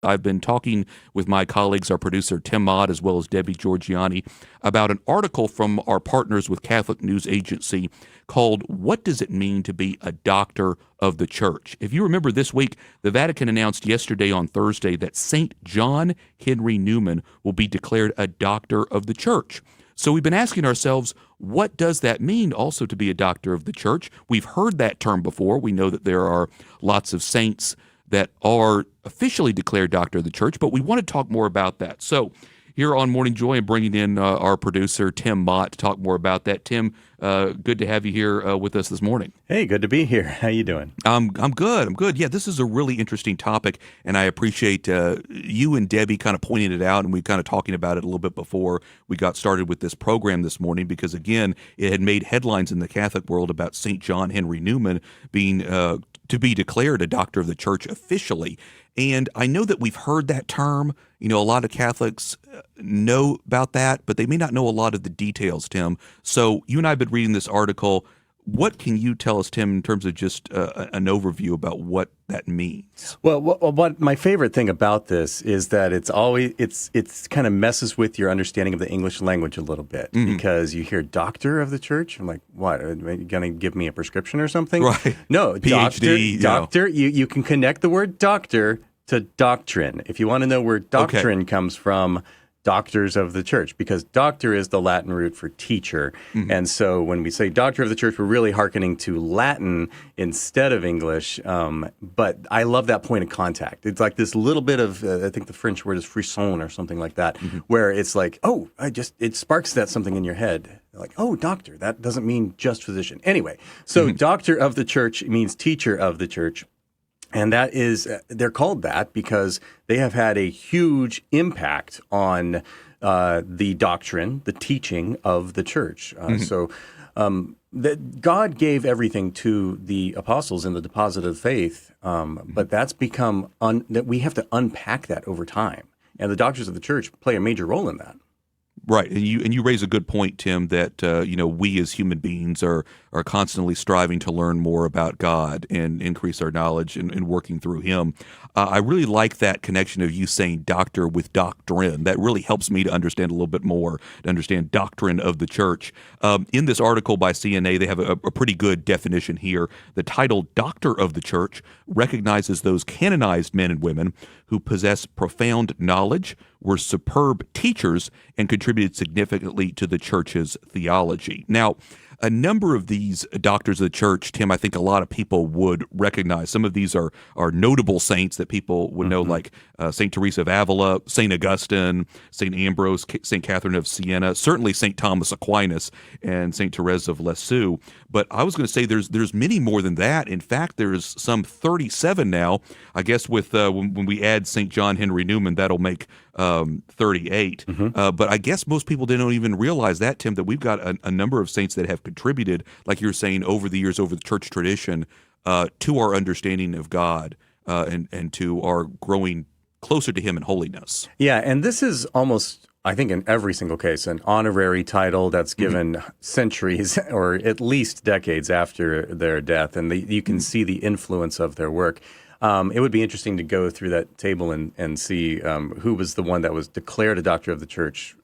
I've been talking with my colleagues, our producer Tim Motte, as well as Debbie Georgiani, about an article from our partners with Catholic News Agency called "What Does It Mean to Be a Doctor of the Church?" If you remember this week, the Vatican announced yesterday on Thursday that St. John Henry Newman will be declared a doctor of the Church. So we've been asking ourselves, what does that mean also to be a doctor of the Church? We've heard that term before. We know that there are lots of saints that are officially declared doctor of the Church, but we want to talk more about that. So here on Morning Joy, I'm bringing in our producer, Tim Motte, to talk more about that. Tim, good to have you here with us this morning. Hey, good to be here. How you doing? I'm good. I'm good. Yeah, this is a really interesting topic, and I appreciate you and Debbie kind of pointing it out, and we kind of talking about it a little bit before we got started with this program this morning, because, again, it had made headlines in the Catholic world about St. John Henry Newman being to be declared a doctor of the Church officially. And I know that we've heard that term. You know, a lot of Catholics know about that, but they may not know a lot of the details, Tim. So you and I have been reading this article. What can you tell us, Tim, in terms of just an overview about what that means? Well, what my favorite thing about this is that it's kind of messes with your understanding of the English language a little bit, because you hear doctor of the Church. I'm like, what? Are you going to give me a prescription or something? Right. No, PhD, doctor. You can connect the word doctor to doctrine. If you want to know where doctrine comes from, doctors of the Church, because doctor is the Latin root for teacher. And so when we say doctor of the Church, we're really hearkening to Latin instead of English. But I love that point of contact. It's like this little bit of, I think the French word is frisson or something like that, where it's like, oh, it sparks that something in your head. Like, oh, doctor, that doesn't mean just physician. Anyway, so doctor of the Church means teacher of the Church. And that is, they're called that because they have had a huge impact on the doctrine, the teaching of the Church. That God gave everything to the apostles in the deposit of faith, but that's become, that we have to unpack that over time. And the doctors of the Church play a major role in that. Right, and you raise a good point, Tim, that we as human beings are constantly striving to learn more about God and increase our knowledge and working through Him. I really like that connection of you saying doctor with doctrine. That really helps me to understand a little bit more, to understand doctrine of the Church. In this article by CNA, they have a pretty good definition here. The title Doctor of the Church recognizes those canonized men and women who possess profound knowledge, were superb teachers, and contributed significantly to the Church's theology. Now, a number of these doctors of the Church, Tim, I think a lot of people would recognize. Some of these are notable saints that people would know, like St. Teresa of Avila, St. Augustine, St. Ambrose, St. Catherine of Siena, certainly St. Thomas Aquinas, and St. Therese of Lisieux. But I was going to say there's many more than that. In fact, there's some 37 now. I guess with when we add St. John Henry Newman, that'll make 38. But I guess most people don't even realize that, Tim, that we've got a number of saints that have contributed, like you're saying, over the years, over the church tradition, to our understanding of God and to our growing closer to Him in holiness. Yeah, and this is almost, I think in every single case, an honorary title that's given centuries or at least decades after their death, and you can see the influence of their work. It would be interesting to go through that table and see who was the one that was declared a doctor of the Church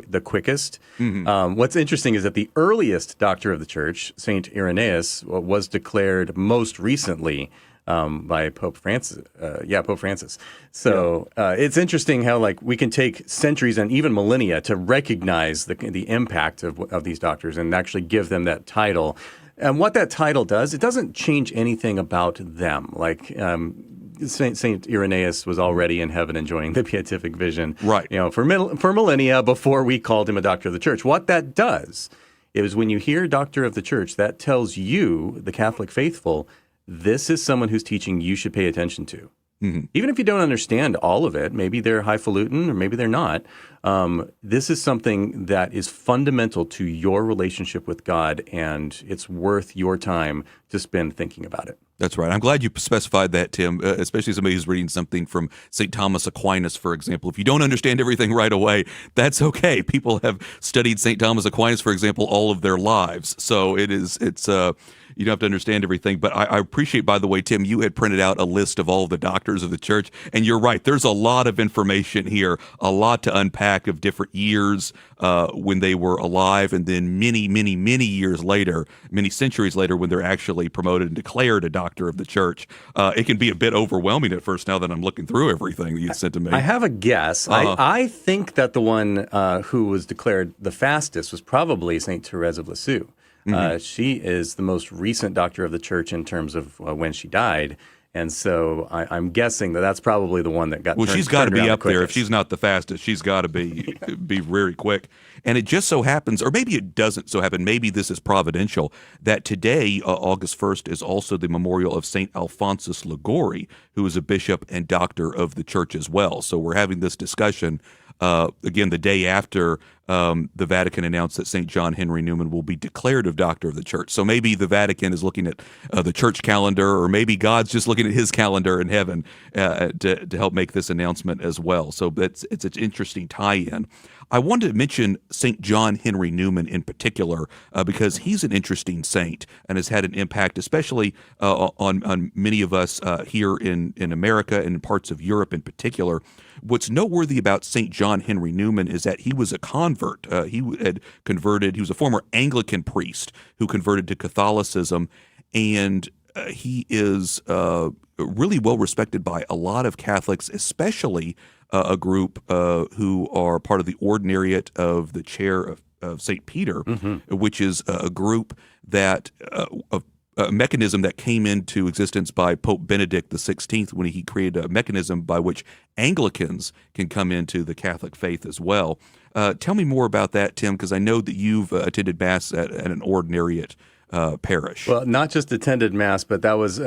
the quickest. What's interesting is that the earliest doctor of the Church, St. Irenaeus, was declared most recently by Pope Francis. Pope Francis. So it's interesting how we can take centuries and even millennia to recognize the impact of these doctors and actually give them that title. And what that title does, it doesn't change anything about them. Saint Irenaeus was already in heaven enjoying the beatific vision, right? For millennia before we called him a doctor of the Church. What that does is when you hear doctor of the Church, that tells you, the Catholic faithful, this is someone whose teaching you should pay attention to. Even if you don't understand all of it, maybe they're highfalutin or maybe they're not, this is something that is fundamental to your relationship with God, and it's worth your time to spend thinking about it. That's right. I'm glad you specified that, Tim, especially somebody who's reading something from St. Thomas Aquinas, for example. If you don't understand everything right away, that's okay. People have studied St. Thomas Aquinas, for example, all of their lives. So it's you don't have to understand everything. But I appreciate, by the way, Tim, you had printed out a list of all the doctors of the church, and you're right. There's a lot of information here, a lot to unpack of different years when they were alive, and then many, many, many years later, many centuries later, when they're actually promoted and declared a doctor of the church. It can be a bit overwhelming at first now that I'm looking through everything that you sent to me. I have a guess. I think that the one who was declared the fastest was probably St. Therese of Lisieux. She is the most recent doctor of the church in terms of when she died. And so I'm guessing that that's probably the one that got. Well, turned, she's got to turned be around up the there. If quickest. she's not the fastest, she's got to be very quick. And it just so happens, or maybe it doesn't so happen, maybe this is providential, that today, August 1st, is also the memorial of St. Alphonsus Liguori, who is a bishop and doctor of the church as well. So we're having this discussion, again, the day after the Vatican announced that St. John Henry Newman will be declared of Doctor of the Church. So maybe the Vatican is looking at the church calendar, or maybe God's just looking at his calendar in heaven to help make this announcement as well. So it's an interesting tie-in. I wanted to mention St. John Henry Newman in particular because he's an interesting saint and has had an impact, especially on many of us here in America and in parts of Europe in particular. What's noteworthy about St. John Henry Newman is that he was a convert. He had converted. He was a former Anglican priest who converted to Catholicism, and he is really well respected by a lot of Catholics, especially a group who are part of the Ordinariate of the Chair of St. Peter, which is a group that a mechanism that came into existence by Pope Benedict XVI when he created a mechanism by which Anglicans can come into the Catholic faith as well. Tell me more about that, Tim, because I know that you've attended Mass at an Ordinariate parish. Well, not just attended Mass, but that was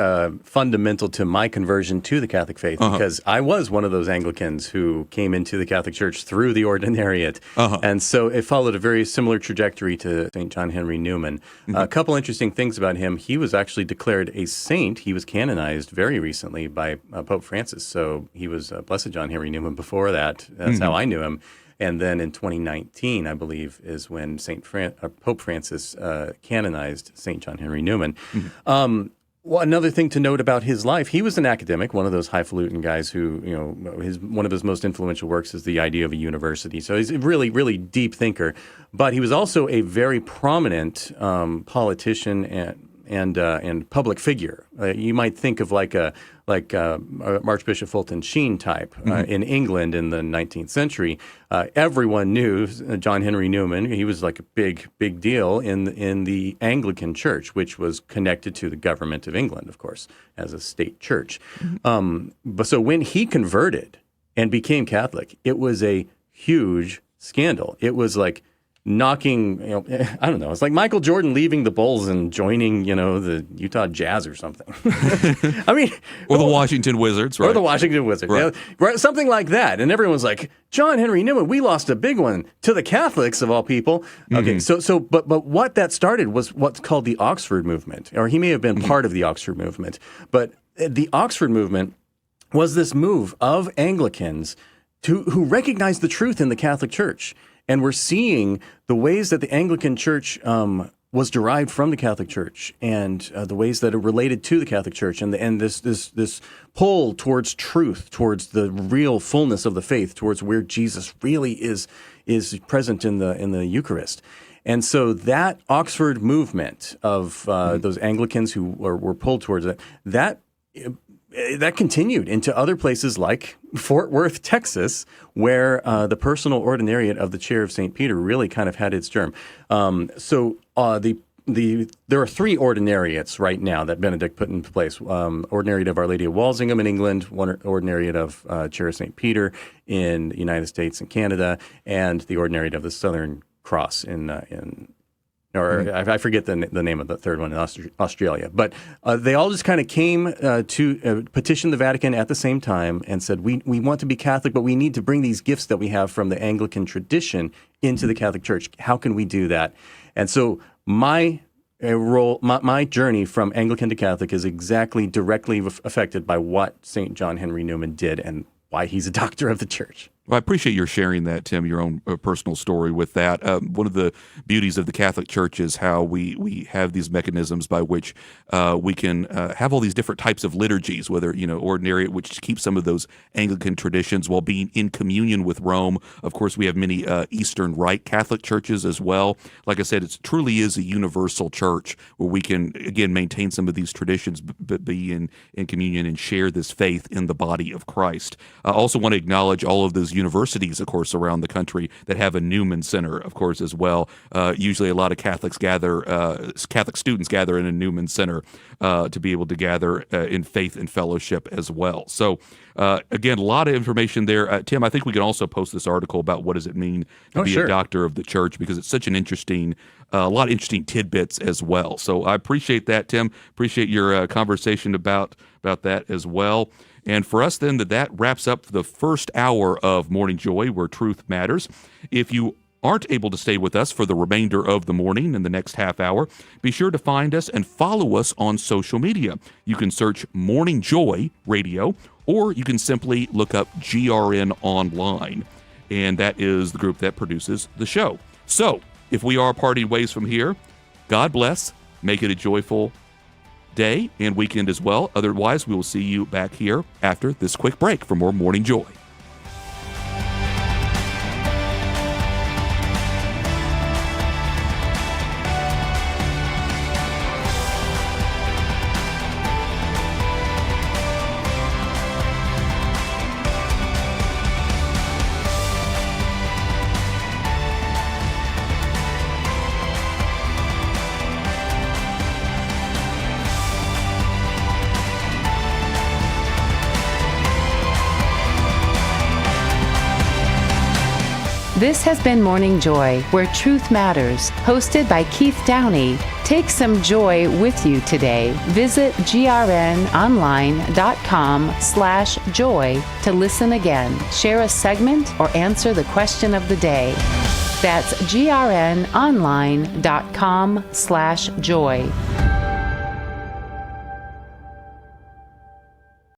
fundamental to my conversion to the Catholic faith because I was one of those Anglicans who came into the Catholic Church through the Ordinariate. And so it followed a very similar trajectory to St. John Henry Newman. A couple interesting things about him. He was actually declared a saint. He was canonized very recently by Pope Francis. So he was Blessed John Henry Newman before that. That's how I knew him. And then in 2019, I believe, is when Pope Francis canonized St. John Henry Newman. Well, another thing to note about his life, he was an academic, one of those highfalutin guys who, one of his most influential works is The Idea of a University. So he's a really, really deep thinker. But he was also a very prominent politician and public figure. You might think of like Archbishop Fulton Sheen type in England in the 19th century. Everyone knew John Henry Newman. He was like a big deal in the Anglican Church, which was connected to the government of England, of course, as a state church. But so when he converted and became Catholic, it was a huge scandal. It was like knocking, I don't know. It's like Michael Jordan leaving the Bulls and joining, the Utah Jazz or something. I mean, or the Washington Wizards, right? Or the Washington Wizards, right. Right, something like that. And everyone's like, John Henry Newman, we lost a big one to the Catholics of all people. Okay, but what that started was what's called the Oxford movement, or he may have been part of the Oxford movement. But the Oxford movement was this move of Anglicans who recognized the truth in the Catholic Church. And we're seeing the ways that the Anglican Church was derived from the Catholic Church, and the ways that it related to the Catholic Church, and this pull towards truth, towards the real fullness of the faith, towards where Jesus really is present in the Eucharist. And so that Oxford movement of those Anglicans who were pulled towards it, that continued into other places like Fort Worth, Texas, where the personal ordinariate of the Chair of St. Peter really kind of had its germ. There are 3 ordinariates right now that Benedict put into place. Ordinariate of Our Lady of Walsingham in England, one ordinariate of Chair of St. Peter in the United States and Canada, and the ordinariate of the Southern Cross I forget the name of the third one in Australia. But they all just kind of came to petition the Vatican at the same time and said, we want to be Catholic, but we need to bring these gifts that we have from the Anglican tradition into the Catholic Church. How can we do that? And so my journey from Anglican to Catholic is directly affected by what St. John Henry Newman did and why he's a doctor of the Church. Well, I appreciate your sharing that, Tim, your own personal story with that. One of the beauties of the Catholic Church is how we have these mechanisms by which we can have all these different types of liturgies, whether, ordinary, which keeps some of those Anglican traditions while being in communion with Rome. Of course, we have many Eastern Rite Catholic churches as well. Like I said, it truly is a universal church where we can, again, maintain some of these traditions, but be in communion and share this faith in the body of Christ. I also want to acknowledge all of those universities, of course, around the country that have a Newman Center, of course, as well. Usually a lot of Catholic students gather in a Newman Center to be able to gather in faith and fellowship as well. So, again, a lot of information there. Tim, I think we can also post this article about what does it mean to be a doctor of the church, because it's such an interesting, a lot of interesting tidbits as well. So I appreciate that, Tim. Appreciate your conversation about that as well. And for us, then, that wraps up the first hour of Morning Joy, where truth matters. If you aren't able to stay with us for the remainder of the morning and the next half hour, be sure to find us and follow us on social media. You can search Morning Joy Radio, or you can simply look up GRN Online, and that is the group that produces the show. So, if we are parting ways from here, God bless, make it a joyful day and weekend as well. Otherwise, we will see you back here after this quick break for more Morning Joy. This has been Morning Joy, where truth matters, hosted by Keith Downey. Take some joy with you today. Visit grnonline.com/joy to listen again, share a segment, or answer the question of the day. That's grnonline.com/joy.